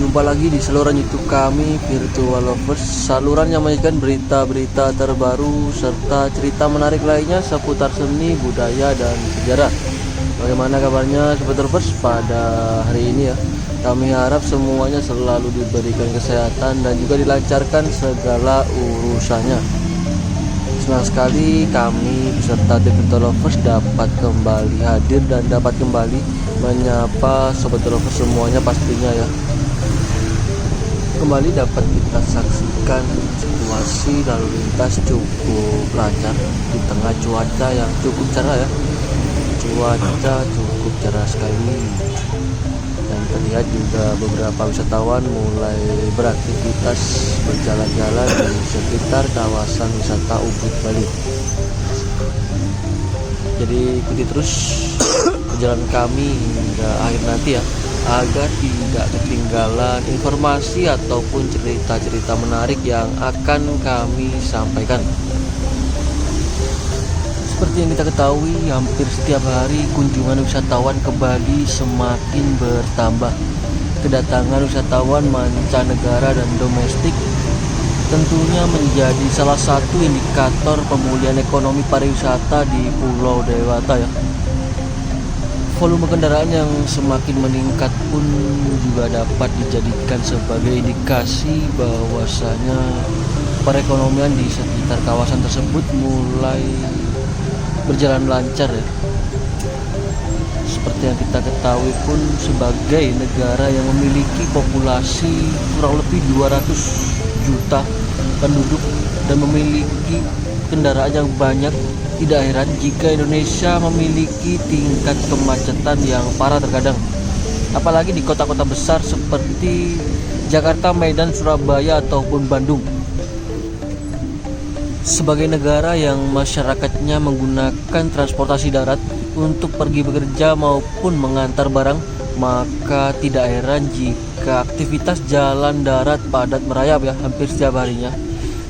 Jumpa lagi di saluran YouTube kami, Virtual Lovers. Saluran yang menyajikan berita-berita terbaru serta cerita menarik lainnya seputar seni, budaya, dan sejarah. Bagaimana kabarnya Sobat Lovers pada hari ini ya? Kami harap semuanya selalu diberikan kesehatan dan juga dilancarkan segala urusannya. Senang sekali kami beserta tim Virtual Lovers dapat kembali hadir dan dapat kembali menyapa Sobat Lovers semuanya pastinya ya. Kembali dapat kita saksikan situasi lalu lintas cukup lancar di tengah cuaca yang cukup cerah ya. Cuaca cukup cerah sekali, dan terlihat juga beberapa wisatawan mulai beraktivitas berjalan-jalan di sekitar kawasan wisata Ubud Bali. Jadi ikuti terus perjalanan kami hingga akhir nanti ya, agar tidak ketinggalan informasi ataupun cerita-cerita menarik yang akan kami sampaikan. Seperti yang kita ketahui, hampir setiap hari kunjungan wisatawan ke Bali semakin bertambah. Kedatangan wisatawan mancanegara dan domestik tentunya menjadi salah satu indikator pemulihan ekonomi pariwisata di Pulau Dewata ya. Volume kendaraan yang semakin meningkat pun juga dapat dijadikan sebagai indikasi bahwasanya perekonomian di sekitar kawasan tersebut mulai berjalan lancar ya. Seperti yang kita ketahui pun, sebagai negara yang memiliki populasi kurang lebih 200 juta penduduk dan memiliki kendaraan yang banyak, tidak heran jika Indonesia memiliki tingkat kemacetan yang parah terkadang, apalagi di kota-kota besar seperti Jakarta, Medan, Surabaya, ataupun Bandung. Sebagai negara yang masyarakatnya menggunakan transportasi darat untuk pergi bekerja maupun mengantar barang, maka tidak heran jika aktivitas jalan darat padat merayap ya hampir setiap harinya.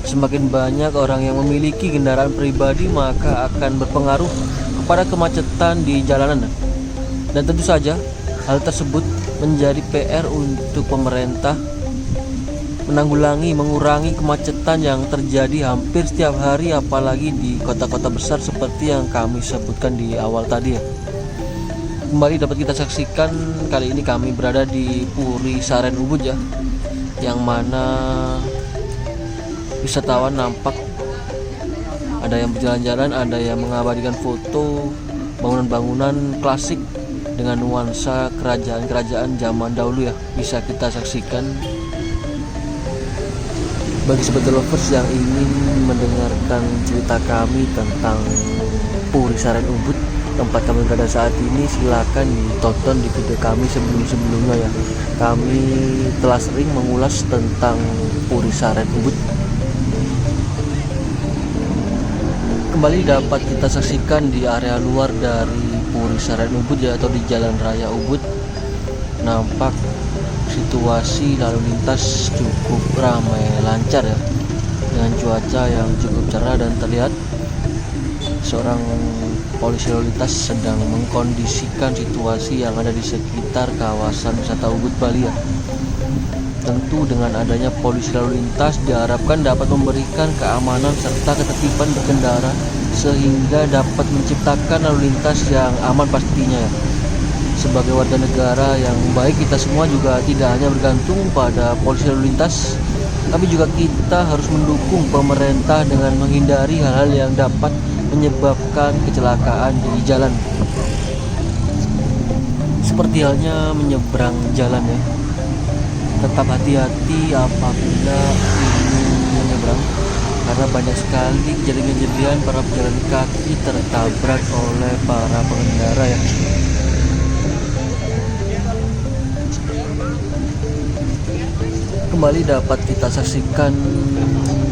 Semakin banyak orang yang memiliki kendaraan pribadi, maka akan berpengaruh kepada kemacetan di jalanan. Dan tentu saja hal tersebut menjadi PR untuk pemerintah mengurangi kemacetan yang terjadi hampir setiap hari, apalagi di kota-kota besar seperti yang kami sebutkan di awal tadi ya. Kembali dapat kita saksikan, kali ini kami berada di Puri Saren Ubud ya, yang mana wisatawan nampak ada yang berjalan-jalan, ada yang mengabadikan foto bangunan-bangunan klasik dengan nuansa kerajaan-kerajaan zaman dahulu ya, bisa kita saksikan. Bagi Sobat Lovers yang ingin mendengarkan cerita kami tentang Puri Saren Ubud, tempat kami berada saat ini, silakan ditonton di video kami sebelum-sebelumnya ya. Kami telah sering mengulas tentang Puri Saren Ubud. Kembali dapat kita saksikan di area luar dari Puri Saren Ubud ya, atau di Jalan Raya Ubud. Nampak situasi lalu lintas cukup ramai lancar ya, dengan cuaca yang cukup cerah, dan terlihat seorang polisi lalu lintas sedang mengkondisikan situasi yang ada di sekitar kawasan wisata Ubud Bali ya. Tentu dengan adanya polisi lalu lintas diharapkan dapat memberikan keamanan serta ketertiban berkendara, sehingga dapat menciptakan lalu lintas yang aman pastinya ya. Sebagai warga negara yang baik, kita semua juga tidak hanya bergantung pada polisi lalu lintas, tapi juga kita harus mendukung pemerintah dengan menghindari hal-hal yang dapat menyebabkan kecelakaan di jalan, seperti halnya menyeberang jalan ya. Tetap hati-hati apabila ingin menyeberang, karena banyak sekali kejadian-kejadian para pejalan kaki tertabrak oleh para pengendara ya. Kembali dapat kita saksikan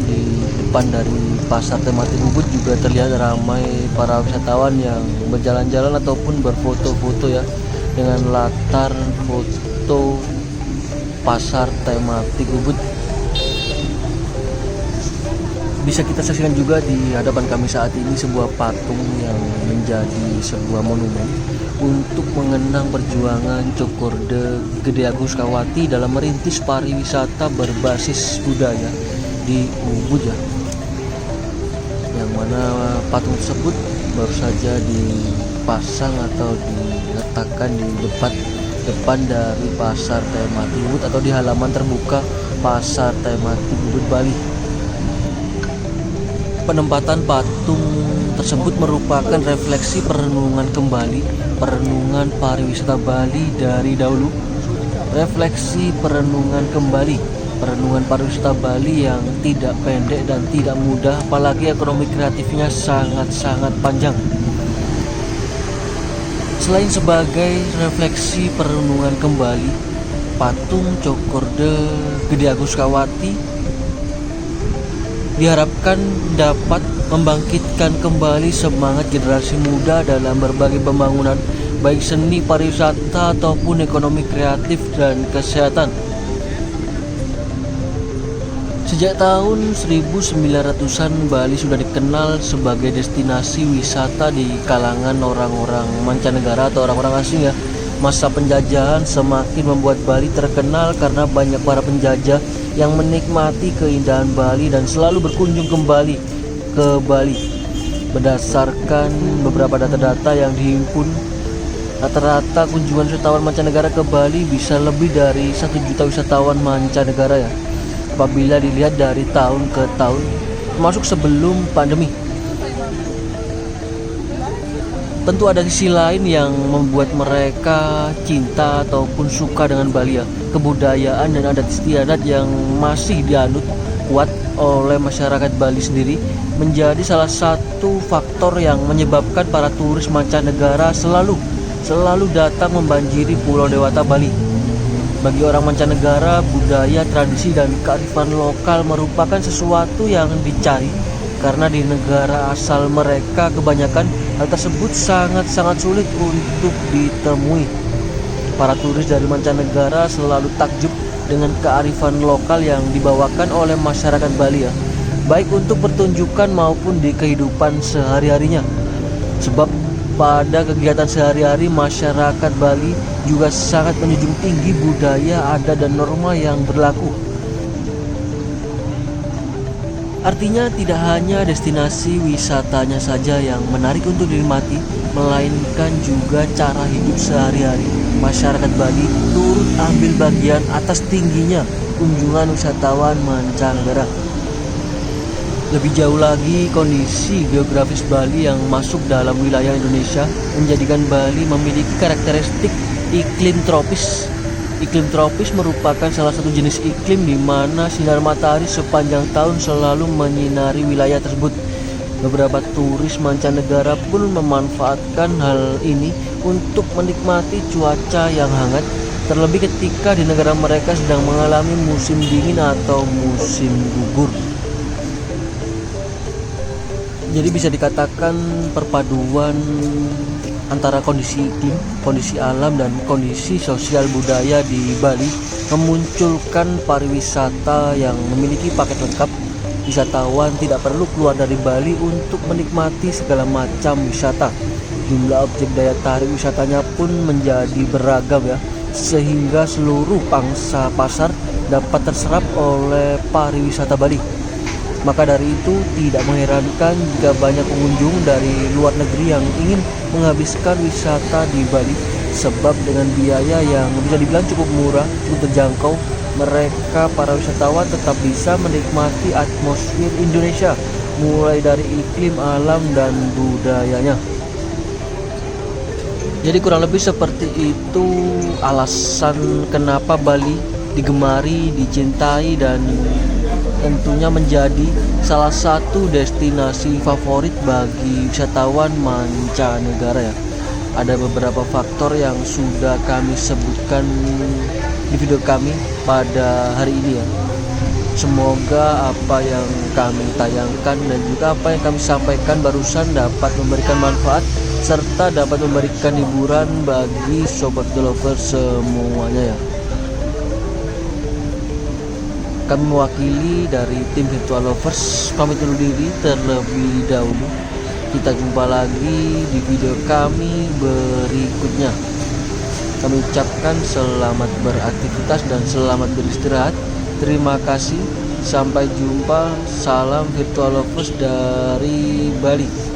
di depan dari pasar tematik Ubud juga terlihat ramai para wisatawan yang berjalan-jalan ataupun berfoto-foto ya, dengan latar foto pasar tematik Ubud. Bisa kita saksikan juga di hadapan kami saat ini sebuah patung yang menjadi sebuah monumen untuk mengenang perjuangan Cokorda Gede Aguskawati dalam merintis pariwisata berbasis budaya di Ubud ya. Yang mana patung tersebut baru saja dipasang atau diletakkan di depan dari Pasar Tematik Ubud atau di halaman terbuka Pasar Tematik Ubud Bali. Penempatan patung tersebut merupakan refleksi perenungan kembali, perenungan pariwisata Bali dari dahulu, refleksi perenungan kembali, perenungan pariwisata Bali yang tidak pendek dan tidak mudah, apalagi ekonomi kreatifnya sangat-sangat panjang. Selain sebagai refleksi perenungan kembali, patung Cokorda Gede Aguskawati diharapkan dapat membangkitkan kembali semangat generasi muda dalam berbagai pembangunan, baik seni, pariwisata, ataupun ekonomi kreatif dan kesehatan. Sejak tahun 1900-an, Bali sudah dikenal sebagai destinasi wisata di kalangan orang-orang mancanegara atau orang-orang asing ya. Masa penjajahan semakin membuat Bali terkenal karena banyak para penjajah yang menikmati keindahan Bali dan selalu berkunjung kembali ke Bali. Berdasarkan beberapa data-data yang dihimpun, rata-rata kunjungan wisatawan mancanegara ke Bali bisa lebih dari 1 juta wisatawan mancanegara ya, apabila dilihat dari tahun ke tahun, termasuk sebelum pandemi. Tentu ada sisi lain yang membuat mereka cinta ataupun suka dengan Bali ya. Kebudayaan dan adat istiadat yang masih dianut kuat oleh masyarakat Bali sendiri menjadi salah satu faktor yang menyebabkan para turis mancanegara selalu datang membanjiri Pulau Dewata Bali. Bagi orang mancanegara, budaya, tradisi, dan kearifan lokal merupakan sesuatu yang dicari karena di negara asal mereka kebanyakan hal tersebut sangat-sangat sulit untuk ditemui. Para turis dari mancanegara selalu takjub dengan kearifan lokal yang dibawakan oleh masyarakat Bali ya, baik untuk pertunjukan maupun di kehidupan sehari-harinya. Sebab pada kegiatan sehari-hari masyarakat Bali juga sangat menjunjung tinggi budaya, adat, dan norma yang berlaku. Artinya tidak hanya destinasi wisatanya saja yang menarik untuk dinikmati, melainkan juga cara hidup sehari-hari masyarakat Bali turut ambil bagian atas tingginya kunjungan wisatawan mancanegara. Lebih jauh lagi, kondisi geografis Bali yang masuk dalam wilayah Indonesia menjadikan Bali memiliki karakteristik iklim tropis. Iklim tropis merupakan salah satu jenis iklim di mana sinar matahari sepanjang tahun selalu menyinari wilayah tersebut. Beberapa turis mancanegara pun memanfaatkan hal ini untuk menikmati cuaca yang hangat, terlebih ketika di negara mereka sedang mengalami musim dingin atau musim gugur. Jadi bisa dikatakan perpaduan antara kondisi iklim, kondisi alam, dan kondisi sosial budaya di Bali memunculkan pariwisata yang memiliki paket lengkap. Wisatawan tidak perlu keluar dari Bali untuk menikmati segala macam wisata. Jumlah objek daya tarik wisatanya pun menjadi beragam ya, sehingga seluruh pangsa pasar dapat terserap oleh pariwisata Bali. Maka dari itu tidak mengherankan jika banyak pengunjung dari luar negeri yang ingin menghabiskan wisata di Bali, sebab dengan biaya yang bisa dibilang cukup murah untuk terjangkau, mereka para wisatawan tetap bisa menikmati atmosfer Indonesia, mulai dari iklim, alam, dan budayanya. Jadi kurang lebih seperti itu alasan kenapa Bali digemari, dicintai, dan tentunya menjadi salah satu destinasi favorit bagi wisatawan mancanegara ya. Ada beberapa faktor yang sudah kami sebutkan di video kami pada hari ini ya. Semoga apa yang kami tayangkan dan juga apa yang kami sampaikan barusan dapat memberikan manfaat serta dapat memberikan hiburan bagi sobat lovers semuanya ya. Kami mewakili dari tim Virtual Lovers pamit undur diri terlebih dahulu. Kita jumpa lagi di video kami berikutnya. Kami ucapkan selamat beraktivitas dan selamat beristirahat. Terima kasih. Sampai jumpa. Salam virtual lovers dari Bali.